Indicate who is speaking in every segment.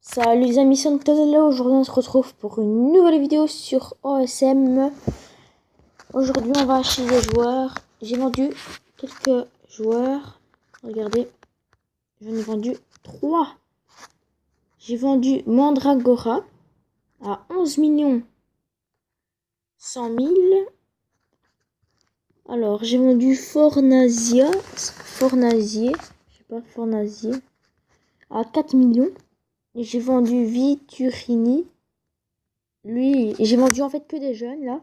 Speaker 1: Salut les amis, c'est Antonella. Aujourd'hui on se retrouve pour une nouvelle vidéo sur OSM. Aujourd'hui on va acheter des joueurs. J'ai vendu quelques joueurs. Regardez, j'en ai vendu 3. J'ai vendu Mandragora à 11 millions 100 000. Alors j'ai vendu Fornazier, je sais pas, Fornazier à 4 millions. Et j'ai vendu Viturini. Lui, j'ai vendu en fait que des jeunes là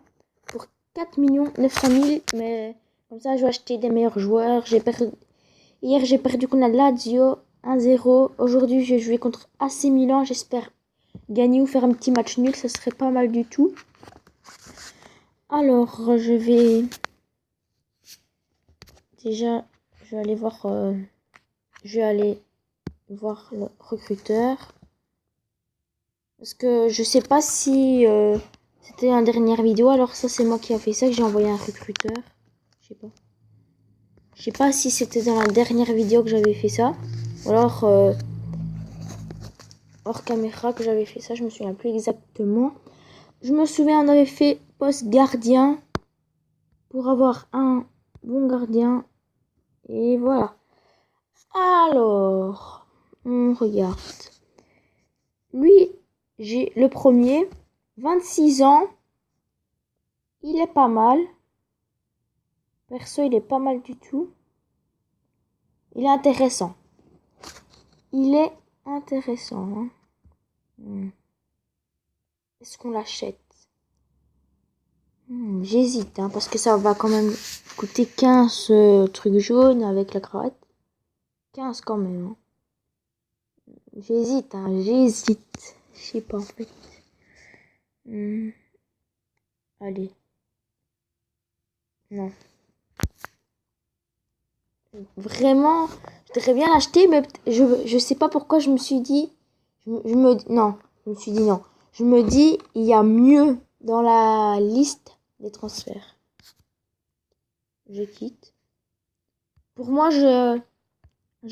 Speaker 1: pour 4 900 000. Mais comme ça, je vais acheter des meilleurs joueurs. Hier, j'ai perdu contre la Lazio 1-0. Aujourd'hui, je vais jouer contre AC Milan. J'espère gagner ou faire un petit match nul. Ça serait pas mal du tout. Alors, je vais aller voir. Je vais aller voir le recruteur. Parce que je sais pas si c'était la dernière vidéo. Alors ça c'est moi qui a fait ça, que j'ai envoyé un recruteur. Je sais pas. Je sais pas si c'était dans la dernière vidéo que j'avais fait ça. Ou alors hors caméra que j'avais fait ça. Je me souviens plus exactement. Je me souviens on avait fait poste gardien. Pour avoir un bon gardien. Et voilà. Alors, on regarde. Lui, j'ai le premier. 26 ans. Il est pas mal. Perso, il est pas mal du tout. Il est intéressant. Il est intéressant. Hein. Est-ce qu'on l'achète? J'hésite, hein, parce que ça va quand même coûter 15 trucs jaunes avec la cravate. 15 quand même. Hein. J'hésite. Je sais pas en fait. Allez. Non. Vraiment, je voudrais bien l'acheter, mais je sais pas pourquoi je me suis dit. Non. Je me suis dit non. Je me dis, il y a mieux dans la liste des transferts. Je quitte. Pour moi, je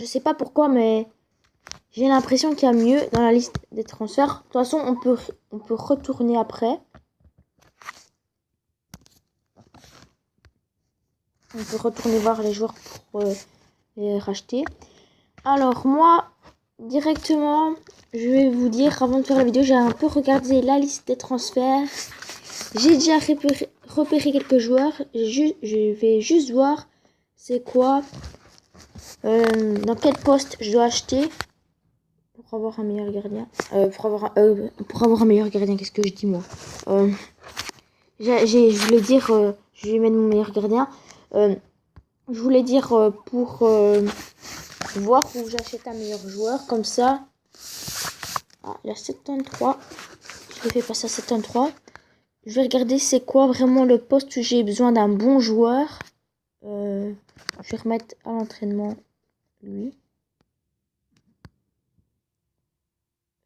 Speaker 1: sais pas pourquoi, mais j'ai l'impression qu'il y a mieux dans la liste des transferts. De toute façon, on peut retourner après. On peut retourner voir les joueurs pour les racheter. Alors moi, directement, je vais vous dire, avant de faire la vidéo, j'ai un peu regardé la liste des transferts. J'ai déjà repéré quelques joueurs. Je vais juste voir c'est quoi, dans quel poste je dois acheter pour avoir un meilleur gardien. Pour avoir un meilleur gardien, qu'est-ce que je dis moi? Je voulais dire, je vais mettre mon meilleur gardien. Je voulais dire pour voir où j'achète un meilleur joueur, comme ça. Ah, il y a 73. Je le fais passer à 73. Je vais regarder c'est quoi vraiment le poste où j'ai besoin d'un bon joueur. Je vais remettre à l'entraînement lui.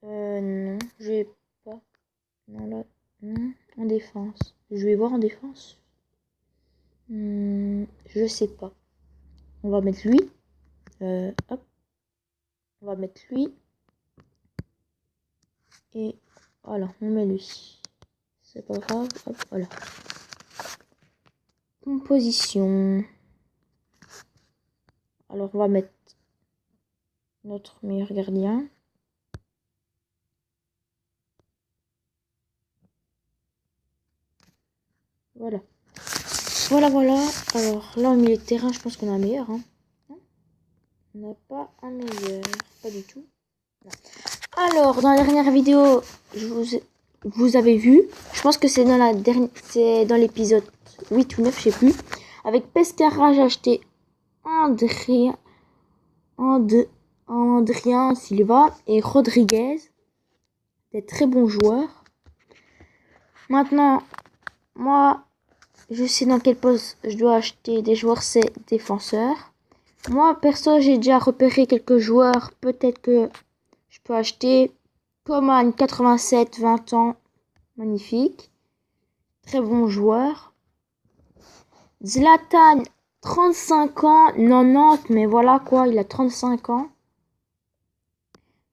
Speaker 1: Non, je vais pas. Non, là. Non, en défense. Je vais voir en défense. Je sais pas. On va mettre lui. Hop. On va mettre lui. Et voilà, on met lui. C'est pas grave. Hop, voilà. Composition. Alors, on va mettre notre meilleur gardien. Voilà. Voilà. Alors, là, au milieu de terrain, je pense qu'on a un meilleur. Hein. On n'a pas un meilleur. Pas du tout. Non. Alors, dans la dernière vidéo, vous avez vu. Je pense que c'est dans l'épisode 8 ou 9, je sais plus. Avec Pescara, j'ai acheté Adrien Silva et Rodriguez. Des très bons joueurs. Maintenant, moi, je sais dans quel poste je dois acheter des joueurs, c'est défenseur. Moi, perso, j'ai déjà repéré quelques joueurs. Peut-être que je peux acheter Coman 87, 20 ans. Magnifique. Très bon joueur. Zlatan 35 ans. 90, mais voilà quoi, il a 35 ans.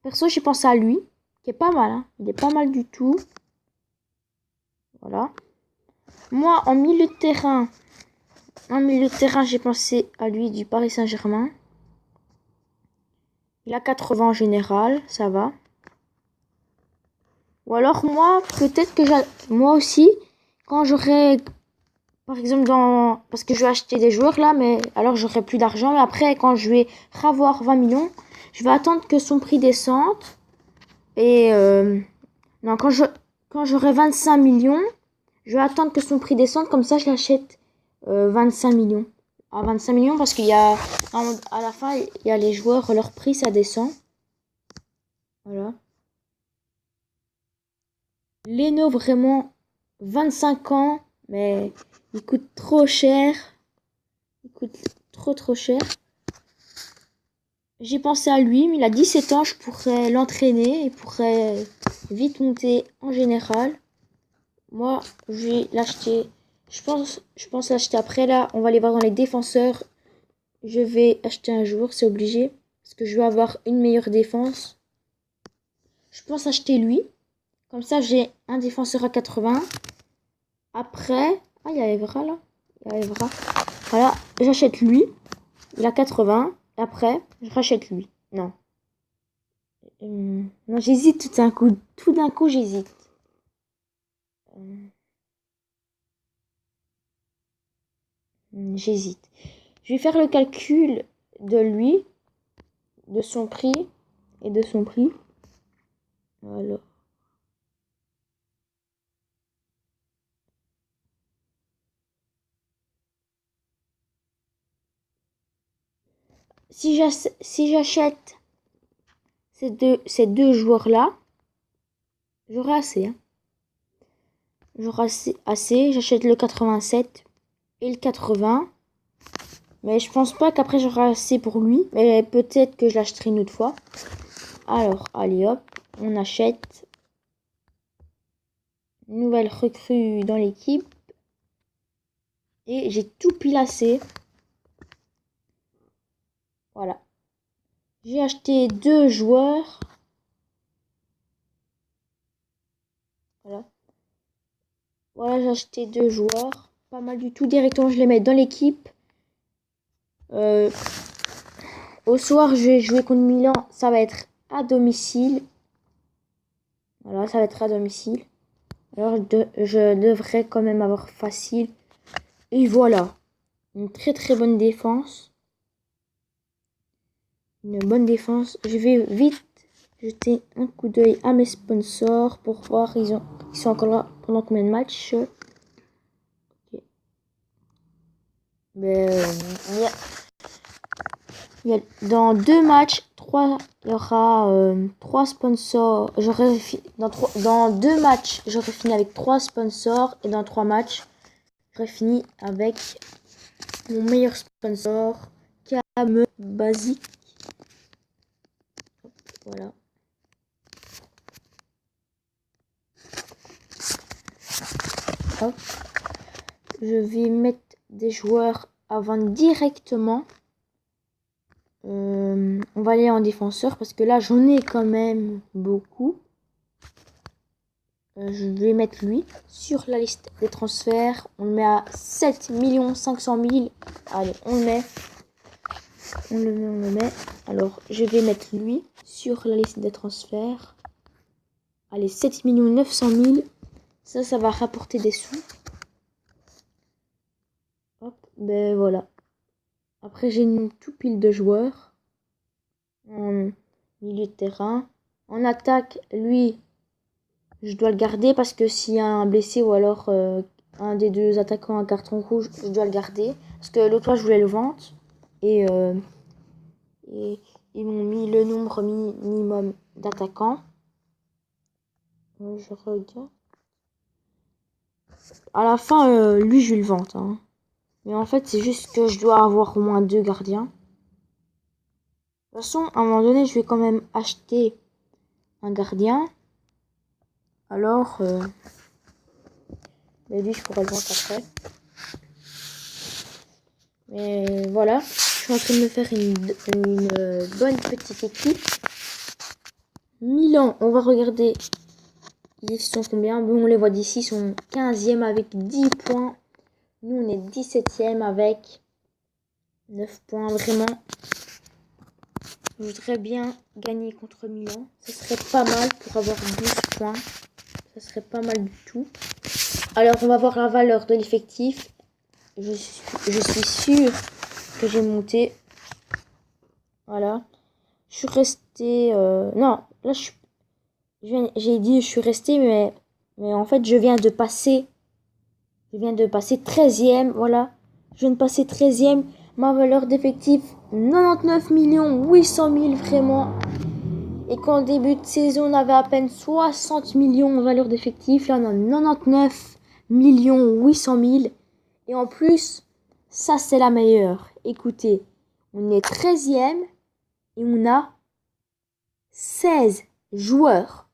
Speaker 1: Perso, j'ai pensé à lui. qui est pas mal. Hein. Il est pas mal du tout. Voilà. Moi, en milieu de terrain, j'ai pensé à lui du Paris Saint-Germain. Il a 80 en général, ça va. Ou alors moi, peut-être que moi aussi, quand j'aurai, par exemple, parce que je vais acheter des joueurs là, mais alors j'aurai plus d'argent. Mais après, quand je vais avoir 20 millions, je vais attendre que son prix descende. Et non, quand j'aurai 25 millions, je vais attendre que son prix descende. Comme ça, je l'achète 25 millions. À 25 millions parce qu'il y a, à la fin, il y a les joueurs, leur prix, ça descend. Voilà. Leno, vraiment, 25 ans, mais il coûte trop cher. Il coûte trop cher. J'ai pensé à lui, mais il a 17 ans, je pourrais l'entraîner. Il pourrait vite monter en général. Moi, je vais l'acheter. Je pense l'acheter après. Là, on va aller voir dans les défenseurs. Je vais acheter un jour, c'est obligé. Parce que je veux avoir une meilleure défense. Je pense acheter lui. Comme ça, j'ai un défenseur à 80. Après, il y a Evra là. Il y a Evra. Voilà, j'achète lui. Il a 80. Après, je rachète lui. Non. Non, j'hésite tout d'un coup. Tout d'un coup, j'hésite. J'hésite. Je vais faire le calcul de lui, de son prix et de son prix. Alors. Si j'achète ces deux joueurs-là, j'aurai assez. Hein. J'aurai assez. J'achète le 87 et le 80. Mais je pense pas qu'après j'aurai assez pour lui. Mais peut-être que je l'achèterai une autre fois. Alors, allez hop, on achète. Nouvelle recrue dans l'équipe. Et j'ai tout pilassé. Voilà. J'ai acheté deux joueurs. Voilà. Voilà, j'ai acheté deux joueurs. Pas mal du tout. Directement, je les mets dans l'équipe. Au soir, je vais jouer contre Milan. Ça va être à domicile. Voilà, ça va être à domicile. Alors, je devrais quand même avoir facile. Et voilà. Une très bonne défense. Une bonne défense. Je vais vite jeter un coup d'œil à mes sponsors pour voir ils sont encore là pendant combien de matchs. Okay. Dans deux matchs, il y aura trois sponsors. Dans deux matchs, j'aurai fini avec trois sponsors et dans trois matchs, j'aurai fini avec mon meilleur sponsor, Came Basique. Voilà. Hop. Je vais mettre des joueurs à vendre directement. On va aller en défenseur parce que là j'en ai quand même beaucoup. Je vais mettre lui sur la liste des transferts. On le met à 7 500 000. Allez, on le met. On le met. Alors, je vais mettre lui sur la liste des transferts. Allez, 7 900 000. Ça va rapporter des sous. Hop, ben voilà. Après, j'ai une tout pile de joueurs. En milieu de terrain. En attaque, lui, je dois le garder parce que s'il y a un blessé ou alors un des deux attaquants à carton rouge, je dois le garder. Parce que l'autre fois, je voulais le vendre. Et ils m'ont mis le nombre minimum d'attaquants. Je regarde. À la fin, lui, je vais le vendre. Hein. Mais en fait, c'est juste que je dois avoir au moins deux gardiens. De toute façon, à un moment donné, je vais quand même acheter un gardien. Alors, lui, je pourrais le vendre après. Mais voilà, je suis en train de me faire une bonne petite équipe. Milan, on va regarder. Ils sont combien? Bon, on les voit d'ici, ils sont 15e avec 10 points. Nous, on est 17e avec 9 points. Vraiment, je voudrais bien gagner contre Milan. Ce serait pas mal pour avoir 12 points. Ce serait pas mal du tout. Alors, on va voir la valeur de l'effectif. Je suis sûre que j'ai monté. Voilà. Je suis restée... non, là, j'ai dit je suis restée, mais en fait, je viens de passer 13e. Voilà. Je viens de passer 13e. Ma valeur d'effectif, 99 800 000, vraiment. Et qu'en début de saison, on avait à peine 60 millions en valeur d'effectif. Là, on a 99 800 000. Et en plus, ça, c'est la meilleure. Écoutez, on est 13e et on a 16 joueurs.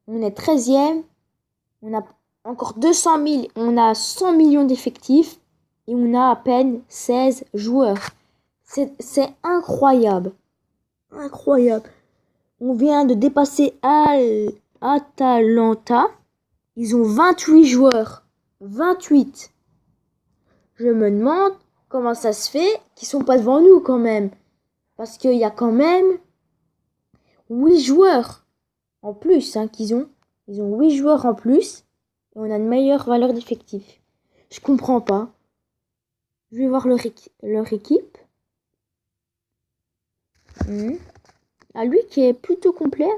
Speaker 1: On est 13e. On a encore 200 000. On a 100 millions d'effectifs. Et on a à peine 16 joueurs. C'est incroyable. Incroyable. On vient de dépasser Atalanta. Ils ont 28 joueurs. 28. Je me demande comment ça se fait qu'ils sont pas devant nous quand même. Parce qu'il y a quand même 8 joueurs en plus qu'ils ont. Ils ont 8 joueurs en plus. Et on a une meilleure valeur d'effectif. Je comprends pas. Je vais voir leur équipe. À lui qui est plutôt complet.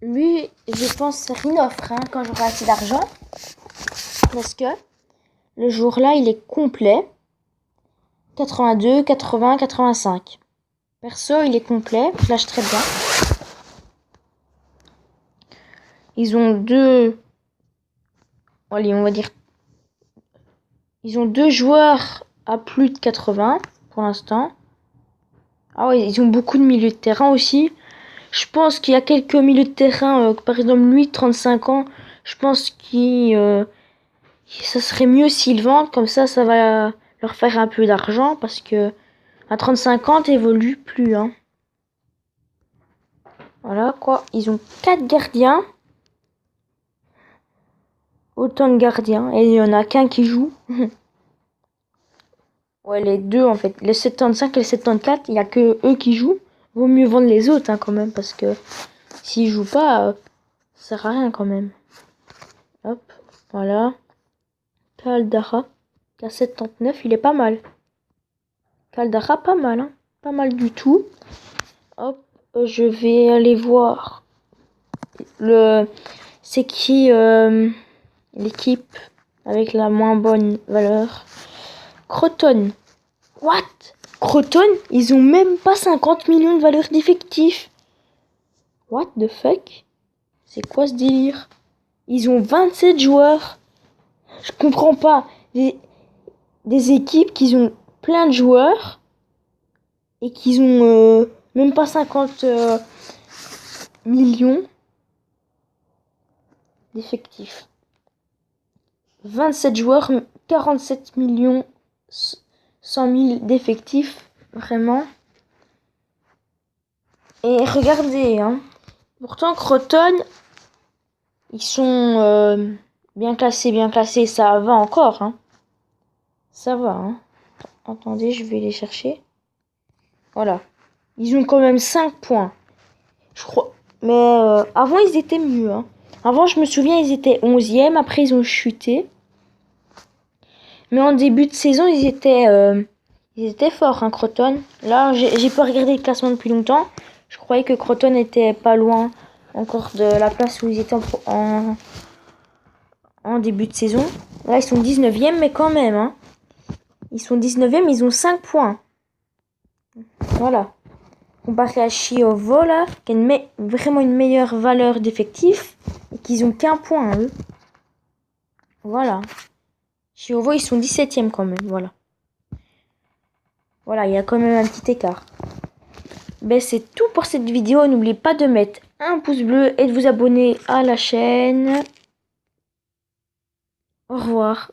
Speaker 1: Lui, je pense rien offre quand j'aurai assez d'argent. Parce que le jour-là, il est complet. 82, 80, 85. Perso, il est complet. Je l'achèterai bien. Ils ont deux... Allez, on va dire... Ils ont 2 joueurs à plus de 80 pour l'instant. Ah ouais, ils ont beaucoup de milieux de terrain aussi. Je pense qu'il y a quelques milieux de terrain, par exemple lui, 35 ans. Je pense que ça serait mieux s'ils vendent. Comme ça va leur faire un peu d'argent. Parce que à 35 ans, t'évolues plus. Voilà quoi. Ils ont 4 gardiens. Autant de gardiens. Et il y en a qu'un qui joue. Ouais, les deux en fait. Les 75 et les 74, il n'y a que eux qui jouent. Vaut mieux vendre les autres quand même. Parce que s'ils jouent pas, ça sert à rien quand même. Hop, voilà. Caldara, K79, il est pas mal. Caldara, pas mal, pas mal du tout. Hop, je vais aller voir c'est qui l'équipe avec la moins bonne valeur. Crotone. What? Crotone, ils ont même pas 50 millions de valeur d'effectif. What the fuck? C'est quoi ce délire? Ils ont 27 joueurs. Je comprends pas. Des équipes qui ont plein de joueurs et qui ont même pas 50 millions d'effectifs. 27 joueurs, 47 millions 100 000 d'effectifs, vraiment. Et regardez, pourtant Crotone, ils sont bien classés, ça va encore, ça va, Attendez, je vais les chercher. Voilà. Ils ont quand même 5 points. Je crois. Mais avant, ils étaient mieux. Avant, je me souviens, ils étaient 11e. Après, ils ont chuté. Mais en début de saison, ils étaient forts, Crotone. Là, j'ai pas regardé le classement depuis longtemps. Je croyais que Crotone était pas loin encore de la place où ils étaient en début de saison. Là, ils sont 19e, mais quand même. Ils sont 19e, ils ont 5 points. Voilà. Comparé à Chiovo, là, qui a vraiment une meilleure valeur d'effectif, et qu'ils ont qu'un point, eux. Voilà. Chiovo, ils sont 17e quand même, voilà. Voilà, il y a quand même un petit écart. Ben, c'est tout pour cette vidéo. N'oubliez pas de mettre un pouce bleu et de vous abonner à la chaîne. Au revoir.